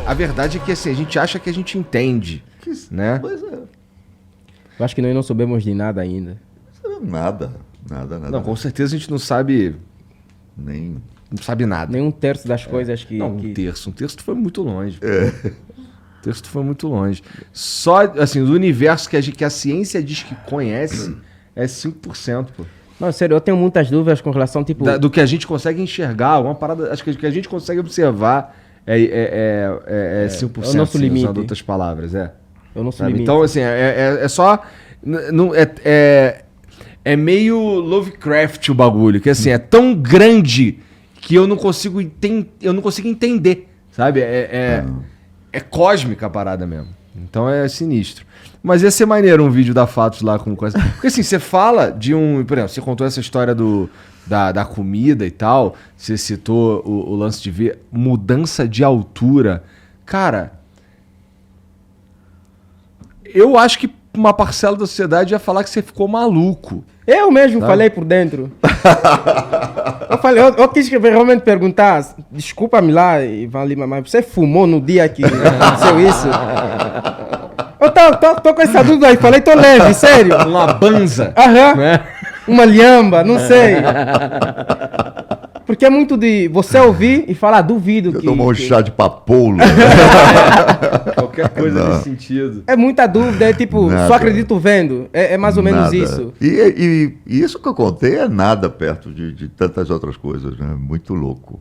a verdade é que assim, a gente acha que a gente entende, né? Pois é. Eu acho que nós não soubemos de nada ainda. Nada. Não, com certeza a gente não sabe Nem... Não sabe nada. Nem um terço das coisas que... Não, um terço tu foi muito longe. Um terço tu foi muito longe. Só, assim, do universo que a ciência diz que conhece, é 5%, pô. Não, sério, eu tenho muitas dúvidas com relação, tipo... Do que a gente consegue enxergar, alguma parada... Acho que o que a gente consegue observar é 5%, é o nosso limite. usando outras palavras, É o nosso sabe? limite. Então, assim, é só... É meio Lovecraft o bagulho, que assim, é tão grande que eu não consigo entender, sabe? É cósmica a parada mesmo. Então é sinistro. Mas ia ser maneiro um vídeo da Fatos lá com coisa. Porque assim, você fala de um... Por exemplo, você contou essa história da comida e tal, você citou o lance de ver mudança de altura. Cara, eu acho que uma parcela da sociedade ia falar que você ficou maluco. Eu mesmo falei por dentro. Eu quis realmente perguntar, desculpa-me lá, Ivan Lima, mas você fumou no dia que aconteceu isso? Eu tô com essa dúvida aí, falei, tô leve, sério. Uma banza. Aham. Né? Uma lhamba, não sei. Porque é muito de você ouvir e falar, duvido Eu que... tomou um chá de papoula. Qualquer coisa nesse sentido. É muita dúvida, é tipo, Nada. só acredito vendo. É mais ou menos Nada. isso. E isso que eu contei é nada perto de tantas outras coisas, né? Muito louco.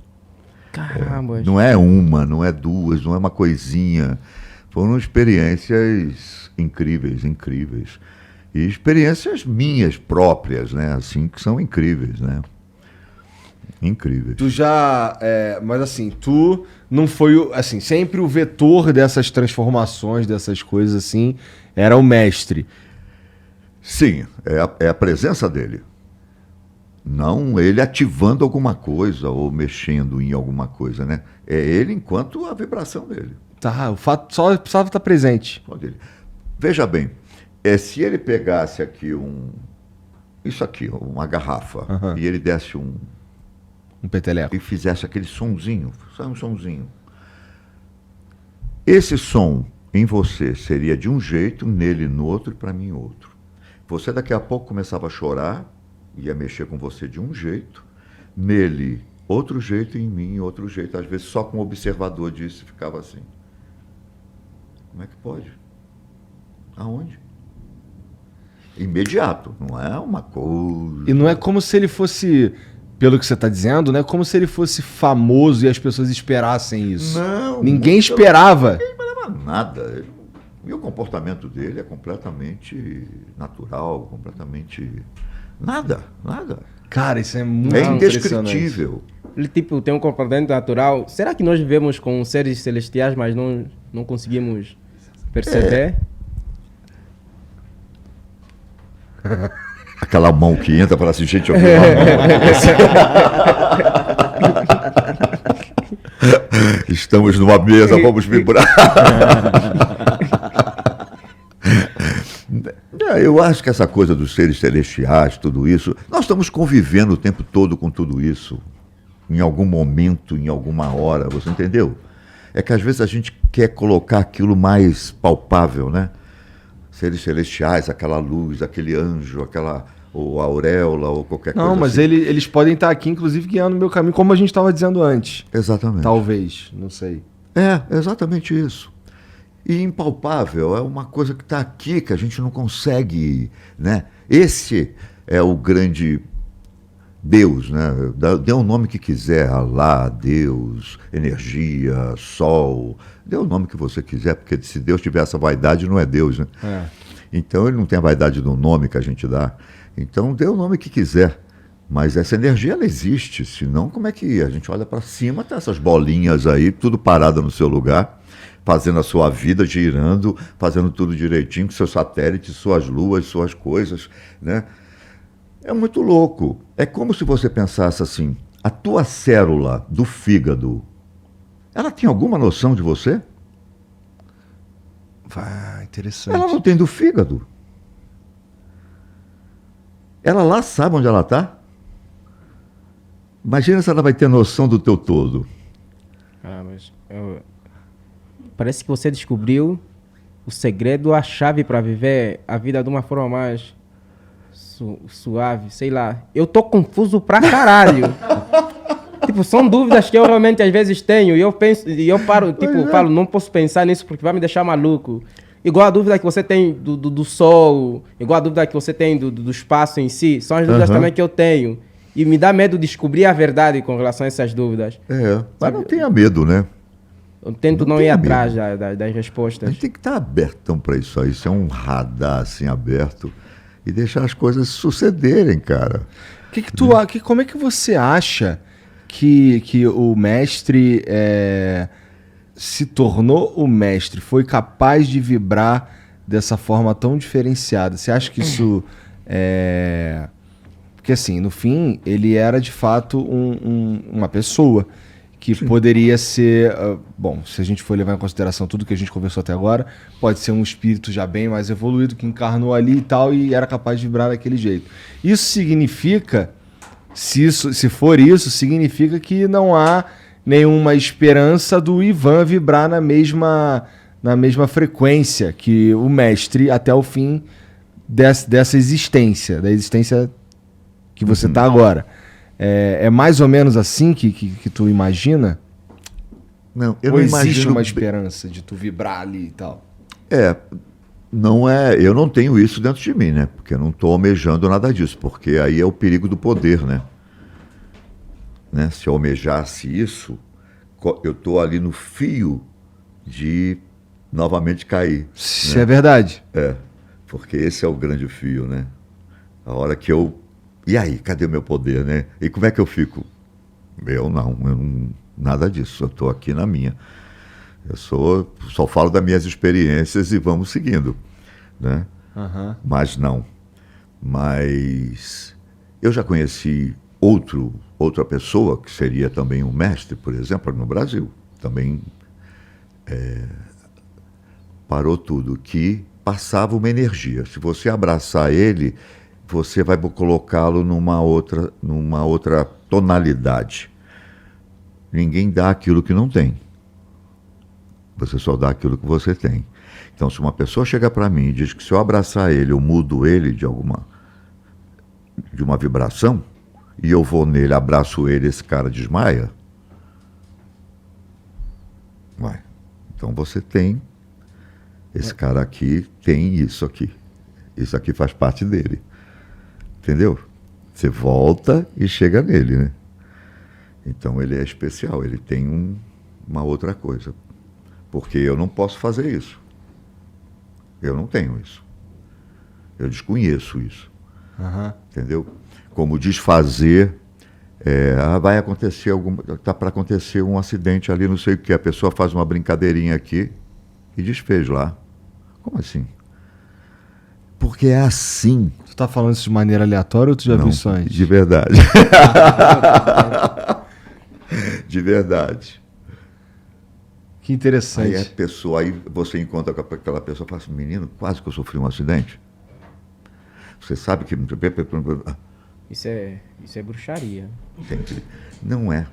Caramba. Não é uma, não é duas, não é uma coisinha. Foram experiências incríveis. E experiências minhas próprias, né? Assim, que são incríveis, né? Incríveis. Tu já... mas assim, tu não foi... Assim, sempre o vetor dessas transformações, dessas coisas assim, era o mestre. Sim, é a presença dele. Não ele ativando alguma coisa ou mexendo em alguma coisa, né? É ele enquanto a vibração dele. Tá, o fato só precisava estar presente. Só dele. Veja bem, se ele pegasse aqui isso aqui, uma garrafa, e ele desse um peteleco. e fizesse aquele sonzinho, sai um sonzinho. Esse som em você seria de um jeito, nele no outro e para mim outro. Você daqui a pouco começava a chorar, ia mexer com você de um jeito, nele outro jeito e em mim outro jeito. Às vezes só com o observador disso ficava assim. Como é que pode? Aonde? Imediato, não é uma coisa... E não é como se ele fosse... Pelo que você está dizendo, não é como se ele fosse famoso e as pessoas esperassem isso. Não. Ninguém esperava. Ninguém esperava nada. E o comportamento dele é completamente natural, completamente... Nada. Cara, isso é muito É impressionante. indescritível. Ele tipo, tem um comportamento natural. Será que nós vivemos com seres celestiais, mas não conseguimos perceber? Aquela mão que entra para assistir, gente, eu vi uma mão. Estamos numa mesa, vamos vibrar. Eu acho que essa coisa dos seres celestiais, tudo isso, nós estamos convivendo o tempo todo com tudo isso. Em algum momento, em alguma hora, você entendeu? É que às vezes a gente quer colocar aquilo mais palpável, né? Seres celestiais, aquela luz, aquele anjo, ou a auréola, ou qualquer coisa. Não, mas assim. eles podem estar aqui, inclusive, guiando o meu caminho, como a gente estava dizendo antes. Exatamente. Talvez, não sei. É, exatamente isso. E impalpável é uma coisa que está aqui, que a gente não consegue, né? Esse é o grande Deus, né? Dê o nome que quiser, Alá, Deus, energia, sol, dê o nome que você quiser, porque se Deus tiver essa vaidade, não é Deus, né? É. Então ele não tem a vaidade do nome que a gente dá. Então dê o nome que quiser. Mas essa energia, ela existe, senão como é que a gente olha para cima, tá essas bolinhas aí, tudo parado no seu lugar, fazendo a sua vida, girando, fazendo tudo direitinho, com seus satélites, suas luas, suas coisas, né? É muito louco. É como se você pensasse assim, a tua célula do fígado, ela tem alguma noção de você? Interessante. Ela não tem do fígado. Ela lá sabe onde ela está. Imagina se ela vai ter noção do teu todo. Ah, mas Parece que você descobriu o segredo, a chave para viver a vida de uma forma mais suave, sei lá. Eu tô confuso pra caralho. Tipo, são dúvidas que eu realmente às vezes tenho e eu penso, e eu paro, tipo, falo, não posso pensar nisso porque vai me deixar maluco. Igual a dúvida que você tem do sol, igual a dúvida que você tem do espaço em si, são as dúvidas também que eu tenho. E me dá medo de descobrir a verdade com relação a essas dúvidas. Mas não tenha medo, né? Eu tento não ir atrás das respostas. A gente tem que estar abertão para isso aí. Isso é um radar assim aberto e deixar as coisas sucederem, cara. Como é que você acha que o mestre se tornou o mestre? Foi capaz de vibrar dessa forma tão diferenciada? Você acha que isso Porque assim, no fim, ele era de fato uma pessoa que poderia ser, bom, se a gente for levar em consideração tudo que a gente conversou até agora, pode ser um espírito já bem mais evoluído que encarnou ali e tal e era capaz de vibrar daquele jeito. Isso significa, se for isso, significa que não há nenhuma esperança do Ivan vibrar na mesma frequência que o mestre até o fim dessa existência, da existência que você está agora. É mais ou menos assim que tu imagina? Não, eu Ou não existe imagino uma esperança de tu vibrar ali e tal? Não é, eu não tenho isso dentro de mim, né? Porque eu não estou almejando nada disso, porque aí é o perigo do poder, né? Se eu almejasse isso, eu estou ali no fio de novamente cair. Isso é verdade. Porque esse é o grande fio, né? A hora que eu... E aí, cadê o meu poder, né? E como é que eu fico? Eu não nada disso, eu estou aqui na minha. Eu só falo das minhas experiências e vamos seguindo, né? Mas não. Mas eu já conheci outra pessoa, que seria também um mestre, por exemplo, no Brasil. Também parou tudo, que passava uma energia. Se você abraçar ele, você vai colocá-lo numa outra tonalidade. Ninguém dá aquilo que não tem. Você só dá aquilo que você tem. Então, se uma pessoa chega para mim e diz que se eu abraçar ele, eu mudo ele de uma vibração, e eu vou nele, abraço ele, esse cara desmaia, então você tem, esse cara aqui tem isso aqui. Isso aqui faz parte dele. Entendeu? Você volta e chega nele, né? Então ele é especial, ele tem uma outra coisa. Porque eu não posso fazer isso. Eu não tenho isso. Eu desconheço isso. Entendeu? Como desfazer, vai acontecer está para acontecer um acidente ali, não sei o que, a pessoa faz uma brincadeirinha aqui e desfez lá. Como assim? Porque é assim. Tu tá falando isso de maneira aleatória ou tu já viu isso antes? De verdade. De verdade. Que interessante. Aí você encontra com aquela pessoa e fala assim, menino, quase que eu sofri um acidente. Você sabe que... Isso é bruxaria. Não é.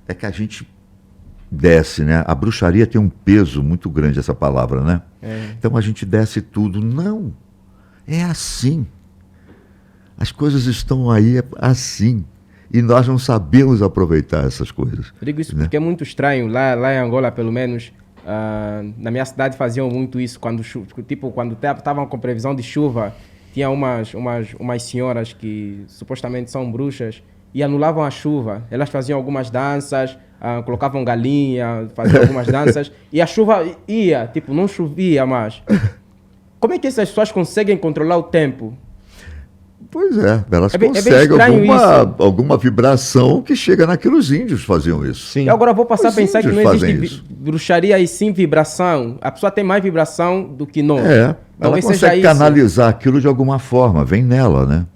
É que a gente desce, né? A bruxaria tem um peso muito grande, essa palavra, né? Então a gente desce tudo. Não. É assim. As coisas estão aí assim. E nós não sabemos aproveitar essas coisas. Eu digo isso porque é muito estranho. Lá em Angola, pelo menos, na minha cidade faziam muito isso. Quando estavam com previsão de chuva, tinha umas senhoras que supostamente são bruxas e anulavam a chuva. Elas faziam algumas danças, colocavam galinha, faziam algumas danças e a chuva ia, não chovia mais. Como é que essas pessoas conseguem controlar o tempo? Pois elas conseguem alguma vibração que chega naquilo. Os índios faziam isso. Sim. Eu agora vou passar a pensar que não existe bruxaria e sim vibração. A pessoa tem mais vibração do que nós. Ela consegue canalizar aquilo de alguma forma, vem nela, né?